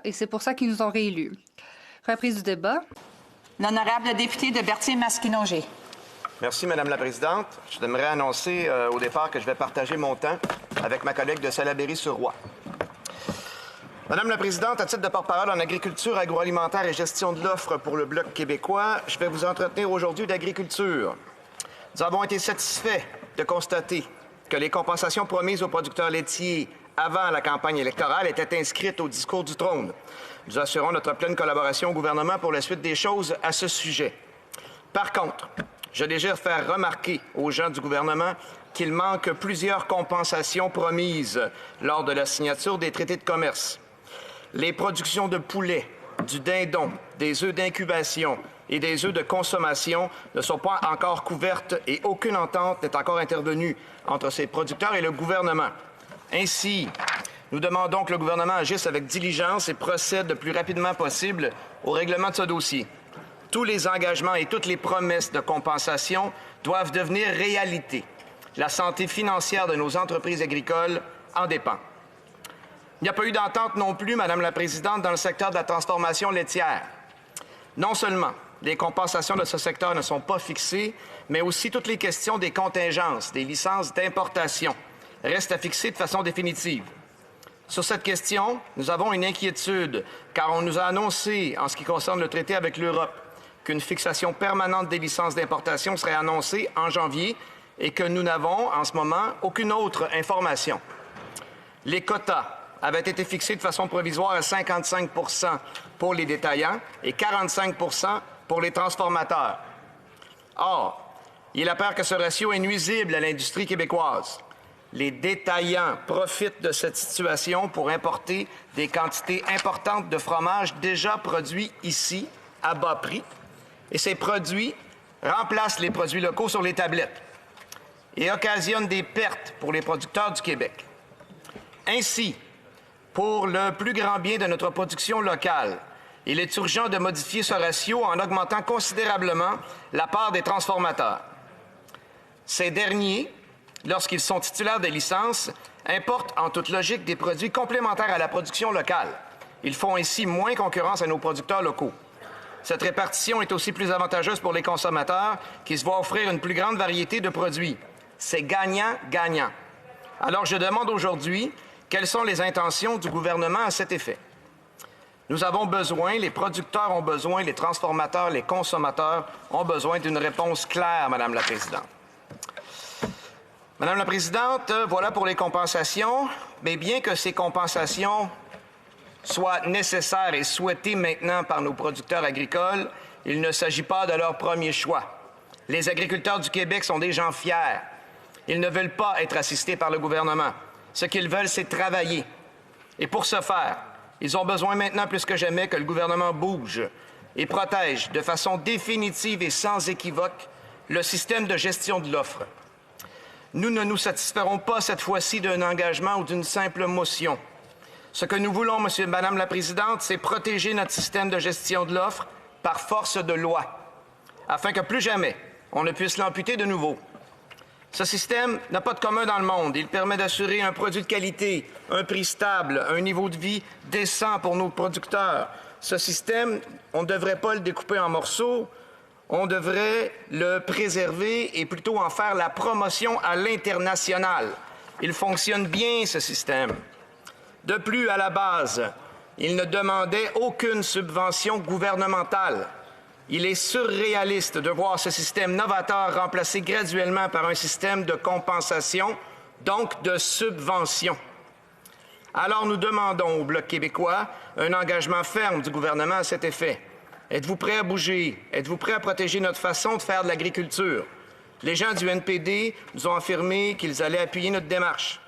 et c'est pour ça qu'ils nous ont réélus. Reprise du débat. L'honorable député de Berthier-Masquinongé. Merci, Madame la Présidente. Je devrais annoncer au départ que je vais partager mon temps avec ma collègue de Salaberry-sur-Roi. Madame la Présidente, à titre de porte-parole en agriculture, agroalimentaire et gestion de l'offre pour le Bloc québécois, je vais vous entretenir aujourd'hui d'agriculture. Nous avons été satisfaits de constater que les compensations promises aux producteurs laitiers avant la campagne électorale étaient inscrites au discours du trône. Nous assurons notre pleine collaboration au gouvernement pour la suite des choses à ce sujet. Par contre, je désire faire remarquer aux gens du gouvernement qu'il manque plusieurs compensations promises lors de la signature des traités de commerce. Les productions de poulet, du dindon, des œufs d'incubation et des œufs de consommation ne sont pas encore couvertes et aucune entente n'est encore intervenue entre ces producteurs et le gouvernement. Ainsi, nous demandons que le gouvernement agisse avec diligence et procède le plus rapidement possible au règlement de ce dossier. Tous les engagements et toutes les promesses de compensation doivent devenir réalité. La santé financière de nos entreprises agricoles en dépend. Il n'y a pas eu d'entente non plus, Madame la Présidente, dans le secteur de la transformation laitière. Non seulement les compensations de ce secteur ne sont pas fixées, mais aussi toutes les questions des contingences, des licences d'importation restent à fixer de façon définitive. Sur cette question, nous avons une inquiétude, car on nous a annoncé, en ce qui concerne le traité avec l'Europe, qu'une fixation permanente des licences d'importation serait annoncée en janvier et que nous n'avons, en ce moment, aucune autre information. Les quotas avaient été fixés de façon provisoire à 55 % pour les détaillants et 45 % pour les transformateurs. Or, il apparaît que ce ratio est nuisible à l'industrie québécoise. Les détaillants profitent de cette situation pour importer des quantités importantes de fromage déjà produits ici, à bas prix, et ces produits remplacent les produits locaux sur les tablettes et occasionnent des pertes pour les producteurs du Québec. Ainsi, pour le plus grand bien de notre production locale, il est urgent de modifier ce ratio en augmentant considérablement la part des transformateurs. Ces derniers, lorsqu'ils sont titulaires de licences, importent en toute logique des produits complémentaires à la production locale. Ils font ainsi moins concurrence à nos producteurs locaux. Cette répartition est aussi plus avantageuse pour les consommateurs qui se voient offrir une plus grande variété de produits. C'est gagnant-gagnant. Alors, je demande aujourd'hui quelles sont les intentions du gouvernement à cet effet. Nous avons besoin, les producteurs ont besoin, les transformateurs, les consommateurs ont besoin d'une réponse claire, Madame la Présidente. Madame la Présidente, voilà pour les compensations, mais bien que ces compensations soient nécessaires et souhaitées maintenant par nos producteurs agricoles, il ne s'agit pas de leur premier choix. Les agriculteurs du Québec sont des gens fiers. Ils ne veulent pas être assistés par le gouvernement. Ce qu'ils veulent, c'est travailler. Et pour ce faire, ils ont besoin maintenant plus que jamais que le gouvernement bouge et protège de façon définitive et sans équivoque le système de gestion de l'offre. Nous ne nous satisferons pas cette fois-ci d'un engagement ou d'une simple motion. Ce que nous voulons, Madame la Présidente, c'est protéger notre système de gestion de l'offre par force de loi, afin que plus jamais on ne puisse l'amputer de nouveau. Ce système n'a pas de commun dans le monde. Il permet d'assurer un produit de qualité, un prix stable, un niveau de vie décent pour nos producteurs. Ce système, on ne devrait pas le découper en morceaux, on devrait le préserver et plutôt en faire la promotion à l'international. Il fonctionne bien, ce système. De plus, à la base, il ne demandait aucune subvention gouvernementale. Il est surréaliste de voir ce système novateur remplacé graduellement par un système de compensation, donc de subvention. Alors nous demandons au Bloc québécois un engagement ferme du gouvernement à cet effet. Êtes-vous prêt à bouger? Êtes-vous prêt à protéger notre façon de faire de l'agriculture? Les gens du NPD nous ont affirmé qu'ils allaient appuyer notre démarche.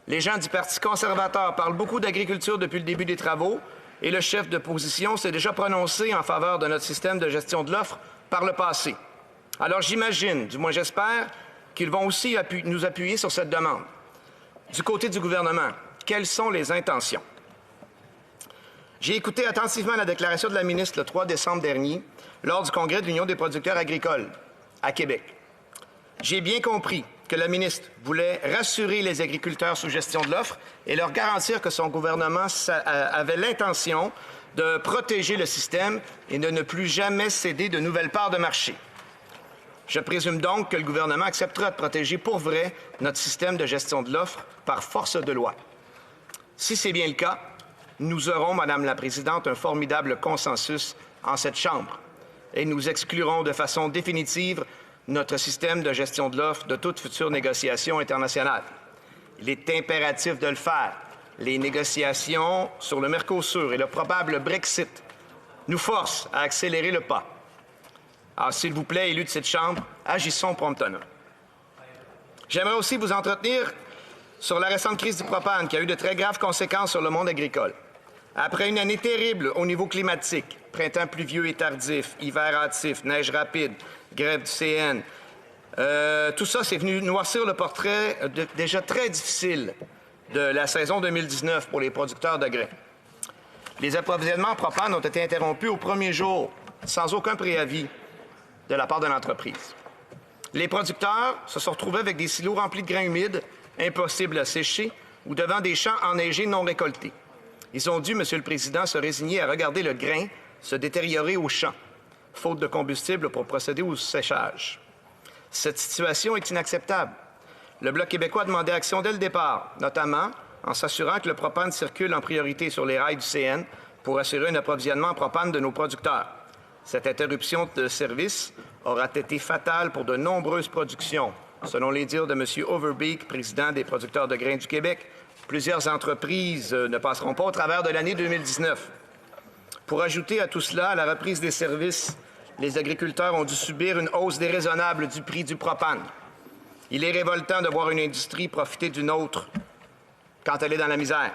Les gens du Parti conservateur parlent beaucoup d'agriculture depuis le début des travaux et le chef de position s'est déjà prononcé en faveur de notre système de gestion de l'offre par le passé. Alors j'imagine, du moins j'espère, qu'ils vont aussi nous appuyer sur cette demande. Du côté du gouvernement, quelles sont les intentions? J'ai écouté attentivement la déclaration de la ministre le 3 décembre dernier lors du congrès de l'Union des producteurs agricoles à Québec. J'ai bien compris que la ministre voulait rassurer les agriculteurs sous gestion de l'offre et leur garantir que son gouvernement avait l'intention de protéger le système et de ne plus jamais céder de nouvelles parts de marché. Je présume donc que le gouvernement acceptera de protéger pour vrai notre système de gestion de l'offre par force de loi. Si c'est bien le cas, nous aurons, Madame la Présidente, un formidable consensus en cette Chambre et nous exclurons de façon définitive notre système de gestion de l'offre de toute future négociation internationale. Il est impératif de le faire. Les négociations sur le Mercosur et le probable Brexit nous forcent à accélérer le pas. Alors, s'il vous plaît, élus de cette Chambre, agissons promptement. J'aimerais aussi vous entretenir sur la récente crise du propane qui a eu de très graves conséquences sur le monde agricole. Après une année terrible au niveau climatique, printemps pluvieux et tardif, hiver hâtif, neige rapide, grève du CN, tout ça, c'est venu noircir le portrait déjà très difficile de la saison 2019 pour les producteurs de grains. Les approvisionnements en propane ont été interrompus au premier jour, sans aucun préavis de la part de l'entreprise. Les producteurs se sont retrouvés avec des silos remplis de grains humides, impossibles à sécher, ou devant des champs enneigés non récoltés. Ils ont dû, Monsieur le Président, se résigner à regarder le grain se détériorer au champ, faute de combustible pour procéder au séchage. Cette situation est inacceptable. Le Bloc québécois a demandé action dès le départ, notamment en s'assurant que le propane circule en priorité sur les rails du CN pour assurer un approvisionnement en propane de nos producteurs. Cette interruption de service aura été fatale pour de nombreuses productions. Selon les dires de M. Overbeek, président des producteurs de grains du Québec, plusieurs entreprises ne passeront pas au travers de l'année 2019. Pour ajouter à tout cela, à la reprise des services, les agriculteurs ont dû subir une hausse déraisonnable du prix du propane. Il est révoltant de voir une industrie profiter d'une autre quand elle est dans la misère.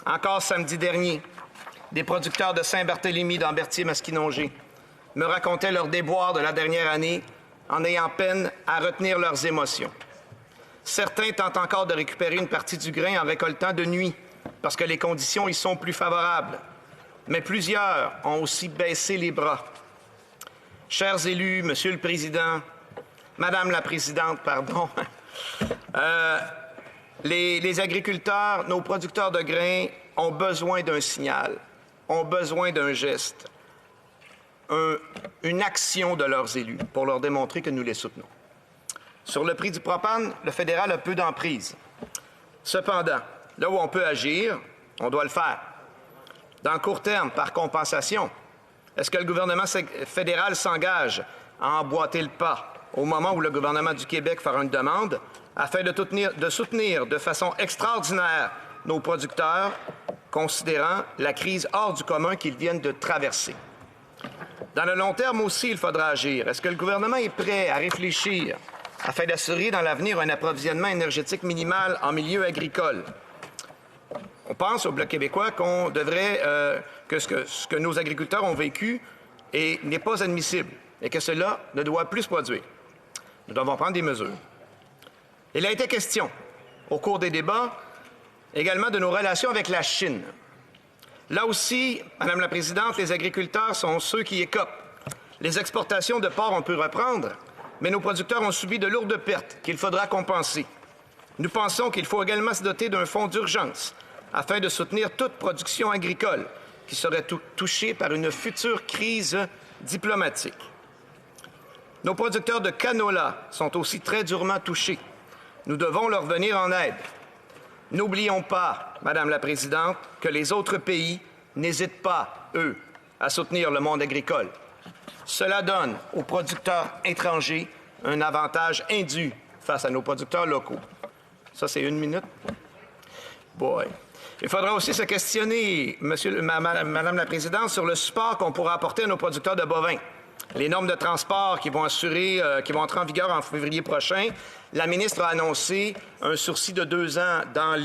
Encore samedi dernier, des producteurs de Saint-Barthélemy dans Berthier-Masquinongé me racontaient leurs déboires de la dernière année en ayant peine à retenir leurs émotions. Certains tentent encore de récupérer une partie du grain en récoltant de nuit parce que les conditions y sont plus favorables. Mais plusieurs ont aussi baissé les bras. Chers élus, Monsieur le Président, Madame la Présidente, pardon, les agriculteurs, nos producteurs de grains ont besoin d'un signal, ont besoin d'un geste, une action de leurs élus pour leur démontrer que nous les soutenons. Sur le prix du propane, le fédéral a peu d'emprise. Cependant, là où on peut agir, on doit le faire. Dans le court terme, par compensation, est-ce que le gouvernement fédéral s'engage à emboîter le pas au moment où le gouvernement du Québec fera une demande afin de soutenir de façon extraordinaire nos producteurs, considérant la crise hors du commun qu'ils viennent de traverser? Dans le long terme aussi, il faudra agir. Est-ce que le gouvernement est prêt à réfléchir afin d'assurer dans l'avenir un approvisionnement énergétique minimal en milieu agricole? On pense au Bloc québécois qu'on devrait, que ce que nos agriculteurs ont vécu n'est pas admissible et que cela ne doit plus se produire. Nous devons prendre des mesures. Il a été question, au cours des débats, également de nos relations avec la Chine. Là aussi, Madame la Présidente, les agriculteurs sont ceux qui écopent. Les exportations de porc, on peut reprendre, mais nos producteurs ont subi de lourdes pertes qu'il faudra compenser. Nous pensons qu'il faut également se doter d'un fonds d'urgence afin de soutenir toute production agricole qui serait touchée par une future crise diplomatique. Nos producteurs de canola sont aussi très durement touchés. Nous devons leur venir en aide. N'oublions pas, Madame la Présidente, que les autres pays n'hésitent pas, eux, à soutenir le monde agricole. Cela donne aux producteurs étrangers un avantage indu face à nos producteurs locaux. Ça, c'est 1 minute. Boy. Il faudra aussi se questionner, Madame la Présidente, sur le support qu'on pourra apporter à nos producteurs de bovins. Les normes de transport qui vont entrer en vigueur en février prochain, la ministre a annoncé un sursis de 2 ans dans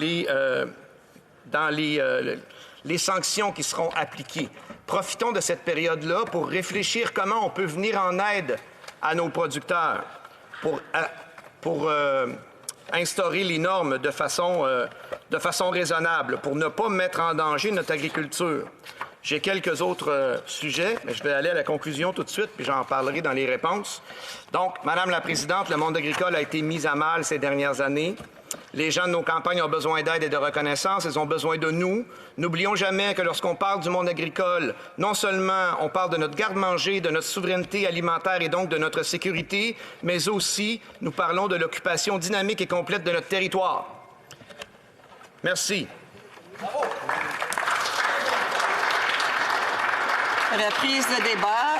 les sanctions qui seront appliquées. Profitons de cette période-là pour réfléchir comment on peut venir en aide à nos producteurs pour instaurer les normes de façon raisonnable, pour ne pas mettre en danger notre agriculture. J'ai quelques autres sujets, mais je vais aller à la conclusion tout de suite, puis j'en parlerai dans les réponses. Donc, Madame la Présidente, le monde agricole a été mis à mal ces dernières années. Les gens de nos campagnes ont besoin d'aide et de reconnaissance. Ils ont besoin de nous. N'oublions jamais que lorsqu'on parle du monde agricole, non seulement on parle de notre garde-manger, de notre souveraineté alimentaire et donc de notre sécurité, mais aussi nous parlons de l'occupation dynamique et complète de notre territoire. Merci. Bravo. Reprise de débat.